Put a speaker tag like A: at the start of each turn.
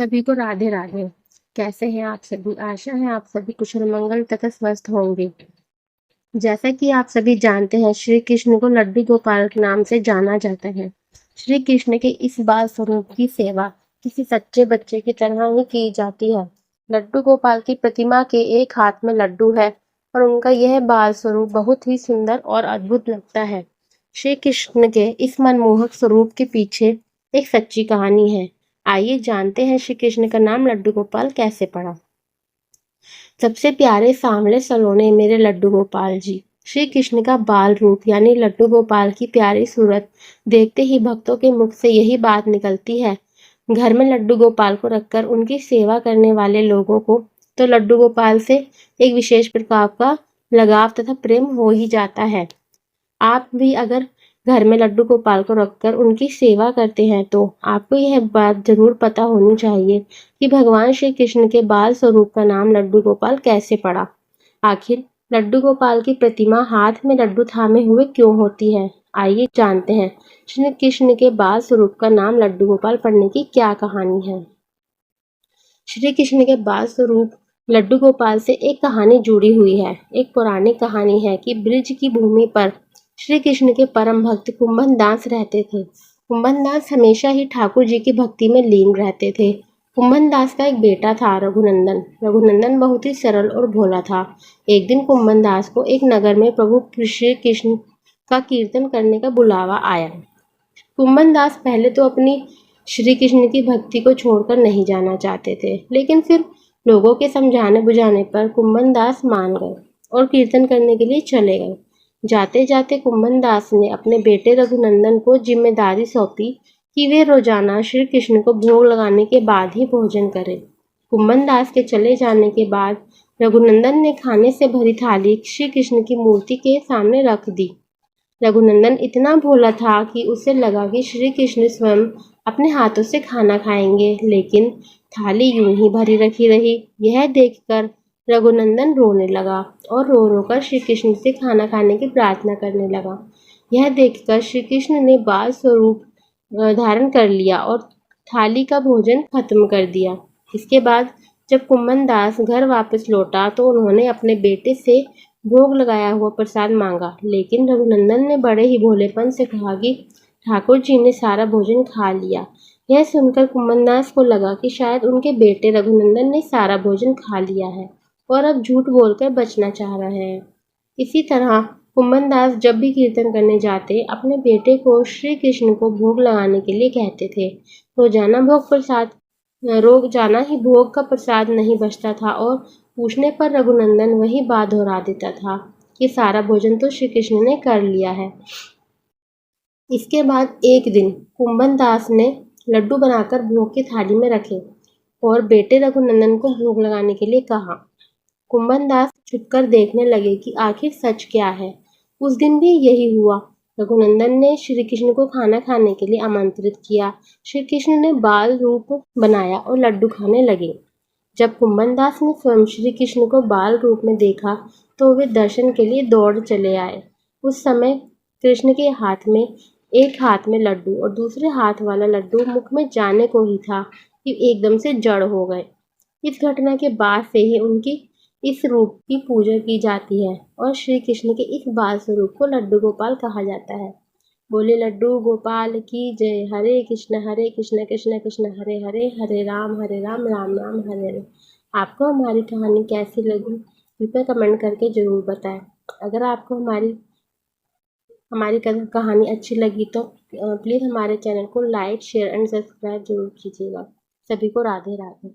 A: सभी को राधे राधे। कैसे हैं आप सभी? आशा है आप सभी कुशल मंगल तथा स्वस्थ होंगे। जैसा कि आप सभी जानते हैं, श्री कृष्ण को लड्डू गोपाल के नाम से जाना जाता है। श्री कृष्ण के इस बाल स्वरूप की सेवा किसी सच्चे बच्चे की तरह ही की जाती है। लड्डू गोपाल की प्रतिमा के एक हाथ में लड्डू है और उनका यह बाल स्वरूप बहुत ही सुंदर और अद्भुत लगता है। श्री कृष्ण के इस मनमोहक स्वरूप के पीछे एक सच्ची कहानी है। आइए जानते हैं श्री कृष्ण का नाम लड्डू गोपाल कैसे पड़ा। सबसे प्यारे सांवले सलोने मेरे लड्डू गोपाल जी। श्री कृष्ण का बाल रूप यानी लड्डू गोपाल की प्यारी सूरत देखते ही भक्तों के मुख से यही बात निकलती है। घर में लड्डू गोपाल को रखकर उनकी सेवा करने वाले लोगों को तो लड्डू गोपाल से एक विशेष प्रकार का लगाव तथा प्रेम हो ही जाता है। आप भी अगर घर में लड्डू गोपाल को रखकर उनकी सेवा करते हैं तो आपको यह बात जरूर पता होनी चाहिए कि भगवान श्री कृष्ण के बाल स्वरूप का नाम लड्डू गोपाल कैसे पड़ा। आखिर लड्डू गोपाल की प्रतिमा हाथ में लड्डू थामे हुए क्यों होती है? आइए जानते हैं श्री कृष्ण के बाल स्वरूप का नाम लड्डू गोपाल पड़ने की क्या कहानी है। श्री कृष्ण के बाल स्वरूप लड्डू गोपाल से एक कहानी जुड़ी हुई है। एक पौराणिक कहानी है कि ब्रिज की भूमि पर श्री कृष्ण के परम भक्त कुंभन दास रहते थे। कुंभन दास हमेशा ही ठाकुर जी की भक्ति में लीन रहते थे। कुंभन दास का एक बेटा था रघुनंदन। रघुनंदन बहुत ही सरल और भोला था। एक दिन कुंभन दास को एक नगर में प्रभु श्री कृष्ण का कीर्तन करने का बुलावा आया। कुंभन दास पहले तो अपनी श्री कृष्ण की भक्ति को छोड़कर नहीं जाना चाहते थे, लेकिन फिर लोगों के समझाने बुझाने पर कुंभन दास मान गए और कीर्तन करने के लिए चले गए। जाते जाते कुंभन दास ने अपने बेटे रघुनंदन को जिम्मेदारी सौंपी कि वे रोजाना श्री कृष्ण को भोग लगाने के बाद ही भोजन करें। कुंभन दास के चले जाने के बाद रघुनंदन ने खाने से भरी थाली श्री कृष्ण की मूर्ति के सामने रख दी। रघुनंदन इतना भोला था कि उसे लगा कि श्री कृष्ण स्वयं अपने हाथों से खाना खाएंगे, लेकिन थाली यूं ही भरी रखी रही। यह देखकर रघुनंदन रोने लगा और रो रो कर श्री कृष्ण से खाना खाने की प्रार्थना करने लगा। यह देखकर श्री कृष्ण ने बाल स्वरूप धारण कर लिया और थाली का भोजन खत्म कर दिया। इसके बाद जब कुंभन दास घर वापस लौटा तो उन्होंने अपने बेटे से भोग लगाया हुआ प्रसाद मांगा, लेकिन रघुनंदन ने बड़े ही भोलेपन से कहा कि ठाकुर जी ने सारा भोजन खा लिया। यह सुनकर कुंभनदास को लगा कि शायद उनके बेटे रघुनंदन ने सारा भोजन खा लिया है और अब झूठ बोलकर बचना चाह रहे हैं। इसी तरह कुंभनदास जब भी कीर्तन करने जाते अपने बेटे को श्री कृष्ण को भोग लगाने के लिए कहते थे। रोजाना ही भोग का प्रसाद नहीं बचता था और पूछने पर रघुनंदन वही बात दोहरा देता था कि सारा भोजन तो श्री कृष्ण ने कर लिया है। इसके बाद एक दिन कुंभन दास ने लड्डू बनाकर भोग की थाली में रखे और बेटे रघुनंदन को भोग लगाने के लिए कहा। कुंभन दास छुपकर देखने लगे कि आखिर सच क्या है। उस दिन भी यही हुआ। रघुनंदन ने श्री कृष्ण को खाना खाने के लिए आमंत्रित किया। श्री कृष्ण ने बाल रूप बनाया और लड्डू खाने लगे। जब कुंभन दास ने स्वयं श्री कृष्ण को बाल रूप में देखा तो वे दर्शन के लिए दौड़ चले आए। उस समय कृष्ण के एक हाथ में लड्डू और दूसरे हाथ वाला लड्डू मुख में जाने को ही था कि एकदम से जड़ हो गए। इस घटना के बाद से ही उनकी इस रूप की पूजा की जाती है और श्री कृष्ण के इस बाल स्वरूप को लड्डू गोपाल कहा जाता है। बोले लड्डू गोपाल की जय। हरे कृष्ण कृष्ण कृष्ण हरे हरे, हरे राम राम राम हरे हरे। आपको हमारी कहानी कैसी लगी कृपया कमेंट करके जरूर बताएं। अगर आपको हमारी कहानी अच्छी लगी तो प्लीज़ हमारे चैनल को लाइक शेयर एंड सब्सक्राइब जरूर कीजिएगा। सभी को राधे राधे।